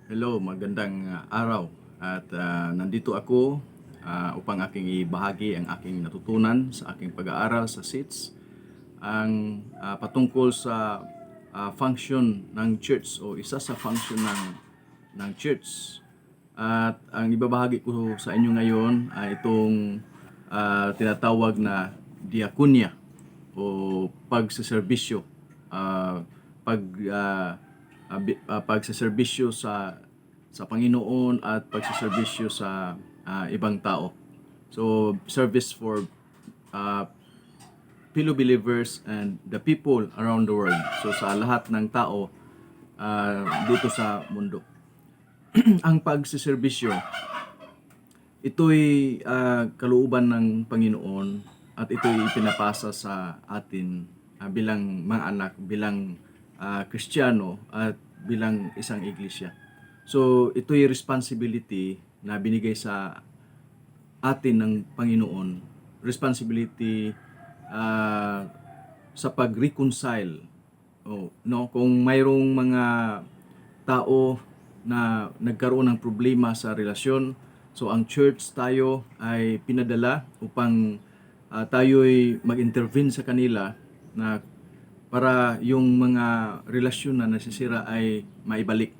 Hello, magandang araw. At nandito ako upang aking ibahagi ang aking natutunan sa aking pag-aaral sa SITS. Ang patungkol sa function ng church o isa sa function ng church. At ang ibabahagi ko sa inyo ngayon ay itong tinatawag na diakonia o pagseserbisyo. Uh, pag pagseserbisyo sa Panginoon at pagseserbisyo sa ibang tao. So, service for uh, fellow believers and the people around the world. So, sa lahat ng tao dito sa mundo. Ang pagseserbisyo, ito'y kalooban ng Panginoon at ito'y ipinapasa sa atin bilang mga anak, bilang Kristiyano at bilang isang iglesia. So, ito'y responsibility na binigay sa atin ng Panginoon. Responsibility sa pag-reconcile. No? Kung mayroong mga tao na nagkaroon ng problema sa relasyon, so ang church tayo ay pinadala upang tayo'y mag-intervene sa kanila na para yung mga relasyon na nasisira ay maibalik.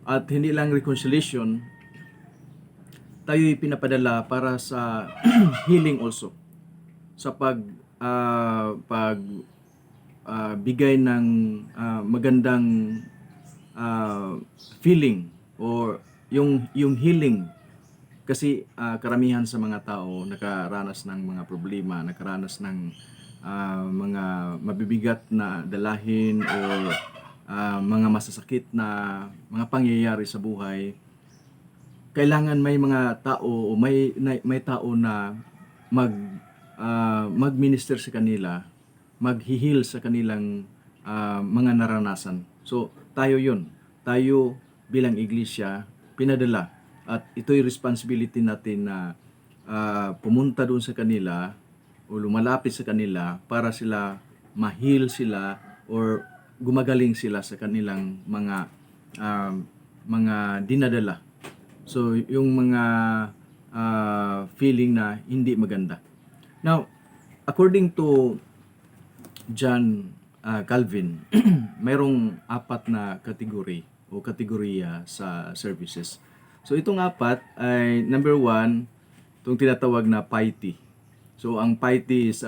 At hindi lang reconciliation, tayo'y pinapadala para sa healing also. Sa bigay ng magandang feeling or yung healing. Kasi karamihan sa mga tao nakaranas ng mga problema, nakaranas ng mga mabibigat na dalahin o mga masasakit na mga pangyayari sa buhay. Kailangan may mga tao o may tao na mag-minister sa kanila, mag-heal sa kanilang mga naranasan. So, tayo yun. Tayo bilang iglesia, pinadala. At ito'y responsibility natin na pumunta doon sa kanila o lumalapit sa kanila para sila ma-heal sila or gumagaling sila sa kanilang mga dinadala. So, yung mga feeling na hindi maganda. Now, according to John Calvin, mayroong apat na kategory o kategorya sa services. So, itong apat ay number one, itong tinatawag na piety. So, ang piety is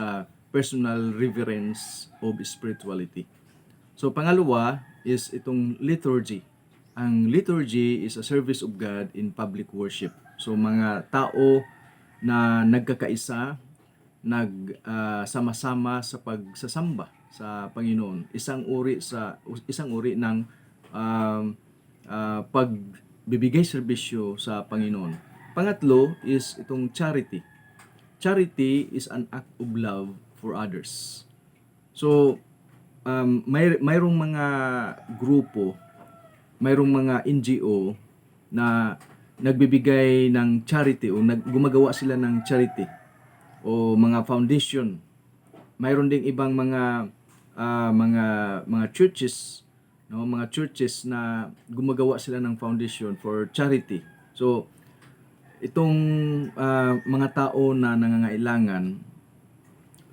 personal reverence of spirituality. So, pangalawa is itong liturgy. Ang liturgy is a service of God in public worship. So, mga tao na nagkakaisa, nagsama-sama sa pagsasamba sa Panginoon. Isang uri ng pagbibigay serbisyo sa Panginoon. Pangatlo is itong charity. Charity is an act of love for others. So, mayroong mga grupo, mayroong mga NGO na nagbibigay ng charity o gumagawa sila ng charity o mga foundation. Mayroon ding ibang mga churches, no, mga churches na gumagawa sila ng foundation for charity. So, itong mga tao na nangangailangan,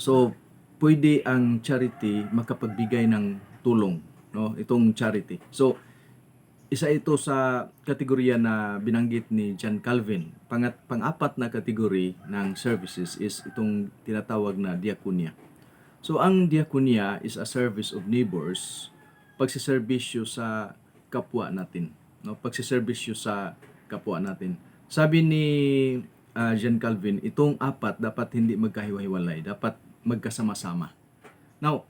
so pwede ang charity makapagbigay ng tulong, no? Itong charity. So, isa ito sa kategorya na binanggit ni John Calvin. Pang-apat na kategory ng services is itong tinatawag na diakonia. So, ang diakonia is a service of neighbors, pagsiservisyo sa kapwa natin, no? Pagsiservisyo sa kapwa natin. Sabi ni John Calvin, itong apat dapat hindi magkahiwa-hiwalay, dapat magkasama-sama. Now,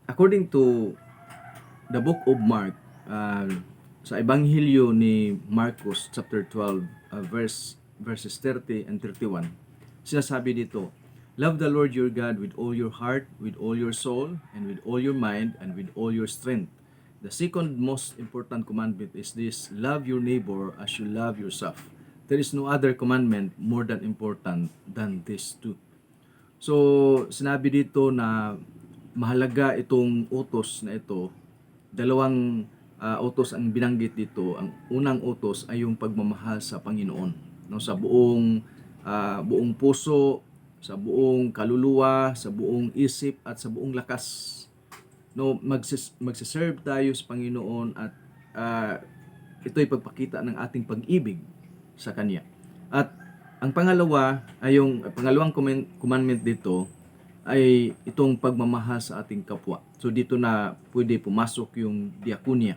according to the book of Mark, sa Ebanghelyo ni Marcos chapter 12 verses 30 and 31, sinasabi dito, "Love the Lord your God with all your heart, with all your soul, and with all your mind, and with all your strength. The second most important commandment is this, love your neighbor as you love yourself. There is no other commandment more than important than these two." So, sinabi dito na mahalaga itong utos na ito. Dalawang utos ang binanggit dito. Ang unang utos ay yung pagmamahal sa Panginoon, no, sa buong puso, sa buong kaluluwa, sa buong isip at sa buong lakas. No, magsiserve tayo sa Panginoon at ito'y pagpakita ng ating pag-ibig sa Kanya. At ang pangalawa ay yung pangalawang commandment dito ay itong pagmamahal sa ating kapwa. So dito na pwede pumasok yung diakonia,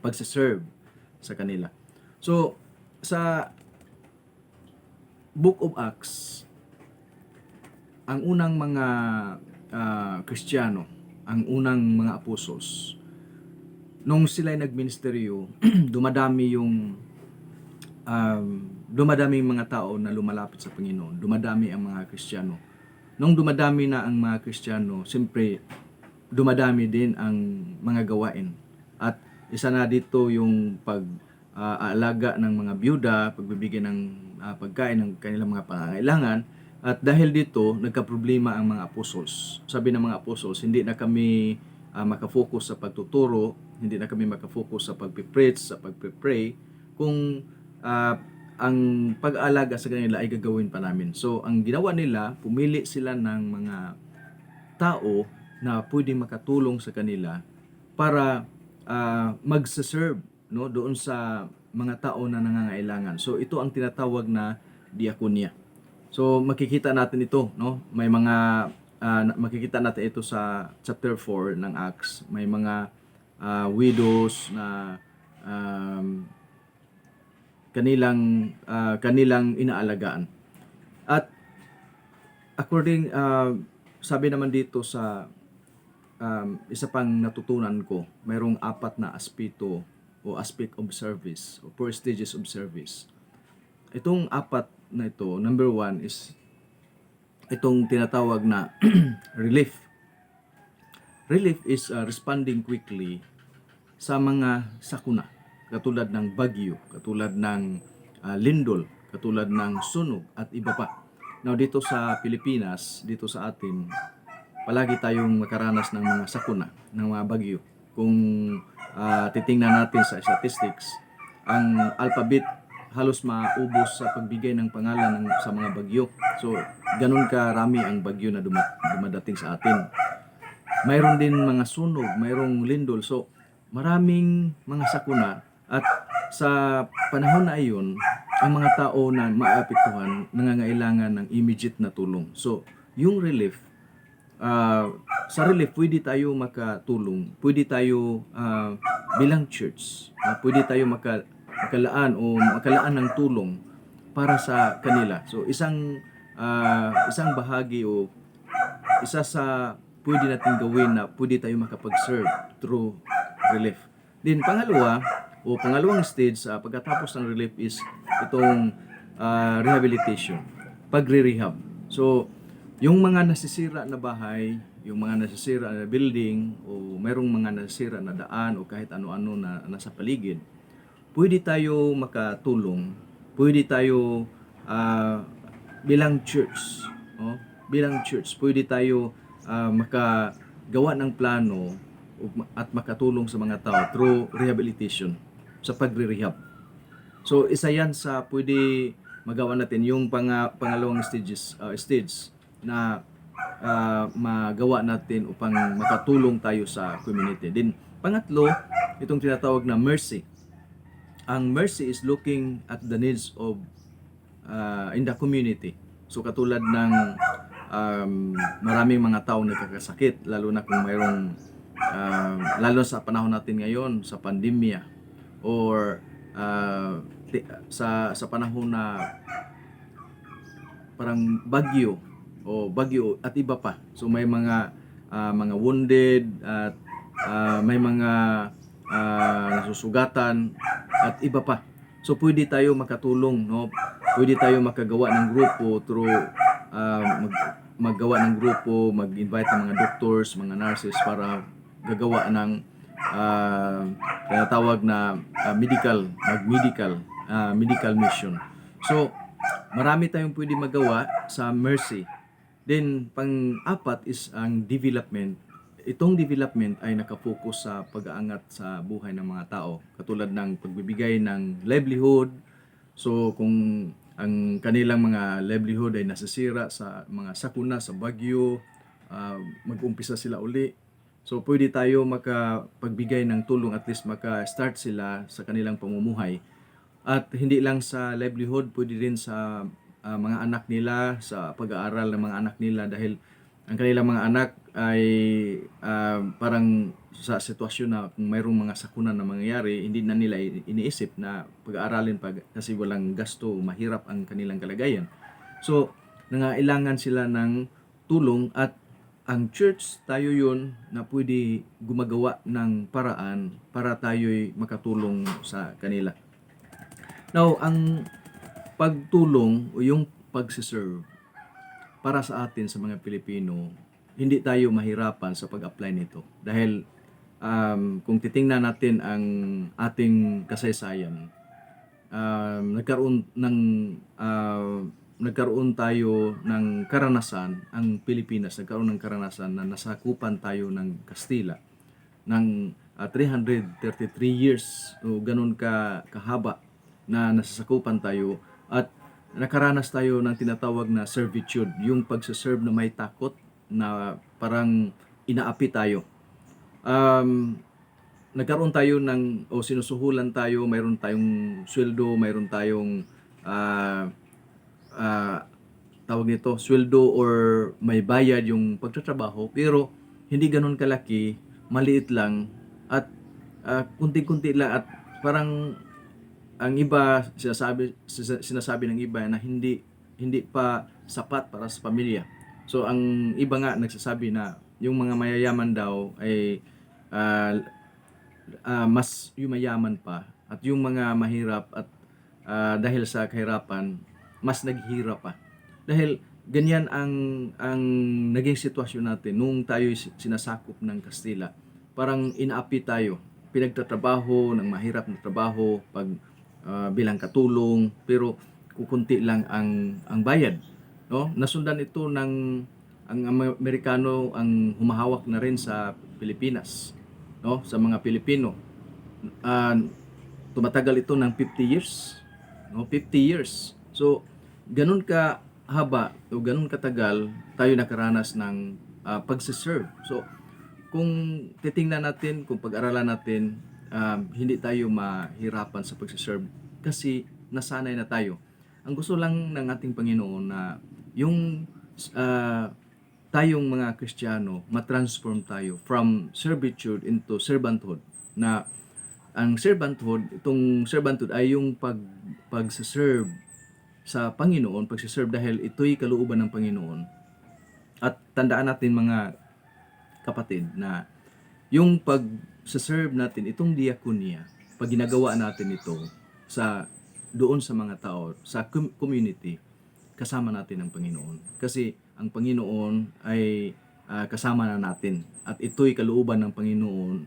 pagsiserve sa kanila. So sa Book of Acts, ang unang mga Kristiyano, ang unang mga apostles, nung sila'y nagministeryo, dumadami yung mga tao na lumalapit sa Panginoon. Dumadami ang mga Kristiyano. Nung dumadami na ang mga Kristiyano, siyempre dumadami din ang mga gawain. At isa na dito yung pag-aalaga ng mga byuda, pagbibigay ng pagkain ng kanilang mga pangangailangan. At dahil dito, nagka-problema ang mga apostles. Sabi ng mga apostles, hindi na kami makafocus sa pagtuturo, hindi na kami makafocus sa pagpipreach, sa pagpipray, kung ang pag-aalaga sa kanila ay gagawin pa namin. So, ang ginawa nila, pumili sila ng mga tao na pwedeng makatulong sa kanila para magsaserve, no, doon sa mga tao na nangangailangan. So, ito ang tinatawag na diakonia. So, makikita natin ito, no? May mga makikita natin ito sa chapter 4 ng Acts. May mga widows na kanilang inaalagaan. At according sabi naman dito sa isa pang natutunan ko, mayroong 4 na aspeto o aspect of service o 4 stages of service. Itong 4 na ito, number 1 is itong tinatawag na relief. Relief is responding quickly sa mga sakuna, katulad ng bagyo, katulad ng lindol, katulad ng sunog at iba pa. Now dito sa Pilipinas, dito sa atin, palagi tayong makaranas ng mga sakuna, ng mga bagyo. Kung titingnan natin sa statistics, ang alphabet halos maubos sa pagbigay ng pangalan sa mga bagyo. So, ganun karami ang bagyo na dumadating sa atin. Mayroon din mga sunog, mayroong lindol. So, maraming mga sakuna. At sa panahon na iyon, ang mga tao na maapektuhan nangangailangan ng immediate na tulong. So, yung relief, sa relief, pwede tayo makatulong. Pwede tayo bilang church, pwede tayo makalaan ng tulong para sa kanila. So isang bahagi o isa sa pwede natin gawin na pwede tayo makapag-serve through relief. Then pangalawang stage pagkatapos ng relief is itong rehabilitation, pagre-rehab. So yung mga nasisira na bahay, yung mga nasisira na building, o mayroong mga nasisira na daan o kahit ano-ano na nasa paligid, pwede tayo makatulong, pwede tayo bilang church, pwede tayo makagawa ng plano at makatulong sa mga tao through rehabilitation, sa pagre-rehab. So isa yan sa pwede magawa natin, yung pangalawang stage na magawa natin upang makatulong tayo sa community. Then pangatlo, itong tinatawag na mercy. Ang mercy is looking at the needs of in the community. So katulad ng maraming mga tao nagkakasakit, lalo na kung mayroong lalo sa panahon natin ngayon sa pandemya, or sa panahon na parang bagyo at iba pa. So may mga wounded at may mga nasusugatan at iba pa. So pwede tayo makatulong, no? Pwede tayo makagawa ng grupo through maggawa ng grupo, mag-invite ng mga doctors, mga nurses para gagawa ng tinatawag na medical mission. So marami tayong pwede magawa sa mercy. Then pang-apat is ang development. itong development ay nakafocus sa pag-aangat sa buhay ng mga tao, katulad ng pagbibigay ng livelihood. So kung ang kanilang mga livelihood ay nasisira sa mga sakuna, sa bagyo, mag-umpisa sila uli. So pwede tayo makapagbigay ng tulong, at least maka-start sila sa kanilang pamumuhay. At hindi lang sa livelihood, pwede rin sa mga anak nila, sa pag-aaral ng mga anak nila, dahil ang kanilang mga anak ay parang sa sitwasyon na kung mayroong mga sakuna na mangyayari, hindi na nila iniisip na pag-aaralin pa kasi walang gasto, mahirap ang kanilang kalagayan. So, nangailangan sila ng tulong, at ang church, tayo yun na pwede gumagawa ng paraan para tayo'y makatulong sa kanila. Now, ang pagtulong o yung pagsiserve para sa atin sa mga Pilipino, hindi tayo mahirapan sa pag-apply nito. Dahil kung titingnan natin ang ating kasaysayan, nagkaroon tayo ng karanasan, ang Pilipinas nagkaroon ng karanasan na nasakupan tayo ng Kastila ng 333 years, o ganun kahaba na nasasakupan tayo, at nakaranas tayo ng tinatawag na servitude, yung pagsaserve na may takot, na parang inaapi tayo. Nagkaroon tayo sinusuhulan tayo, mayroon tayong sweldo, mayroon tayong tawag nito, sweldo, or may bayad yung pagtatrabaho, pero hindi ganun kalaki, maliit lang, at kunti-kunti lang, at parang ang iba sinasabi ng iba na hindi pa sapat para sa pamilya. So ang iba nga nagsasabi na yung mga mayayaman daw ay mas yumayaman pa, at yung mga mahirap at dahil sa kahirapan mas naghihirap pa. Dahil ganyan ang naging sitwasyon natin nung tayo sinasakop ng Kastila. Parang inaapi tayo, pinagtatrabaho ng mahirap na trabaho bilang katulong, pero kukunti lang ang bayad, no? Nasundan ito ng ang Amerikano, ang humahawak na rin sa Pilipinas, no, sa mga Pilipino. Tumatagal ito ng 50 years, no, 50 years. So ganun ka haba o ganun katagal tayo nakaranas ng pagsiserve. So kung titingnan natin, kung pag-aralan natin, hindi tayo mahirapan sa pagsiserve kasi nasanay na tayo. Ang gusto lang ng ating Panginoon na yung tayong mga Kristiyano, matransform tayo from servitude into servanthood. Na ang itong servanthood ay yung pagsiserve sa Panginoon, pagsiserve dahil ito'y kalooban ng Panginoon. At tandaan natin mga kapatid na yung pag-serve natin, itong diakonia, pag ginagawa natin ito doon sa mga tao, sa community, kasama natin ang Panginoon. Kasi ang Panginoon ay kasama na natin, at ito'y kalooban ng Panginoon,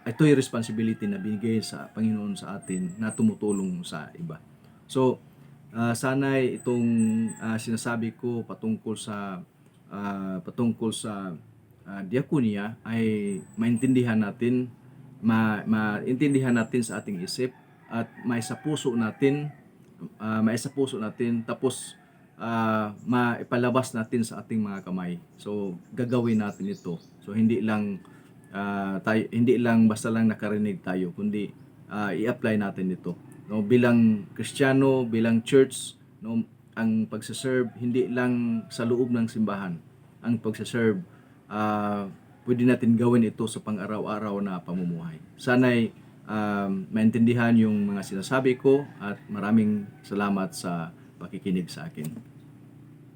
ito'y responsibility na binigay sa Panginoon sa atin na tumutulong sa iba. So sana'y itong sinasabi ko patungkol sa diakonia ay maintindihan natin, maintindihan natin sa ating isip, at maisa puso natin, tapos maipalabas natin sa ating mga kamay. So gagawin natin ito. So hindi lang basta lang nakarinig tayo, kundi i-apply natin ito, no, bilang Kristiyano, bilang church, no. Ang pagse-serve hindi lang sa loob ng simbahan. Ang pagse-serve pwede natin gawin ito sa pang-araw-araw na pamumuhay. Sana'y maintindihan yung mga sinasabi ko, at maraming salamat sa pakikinig sa akin.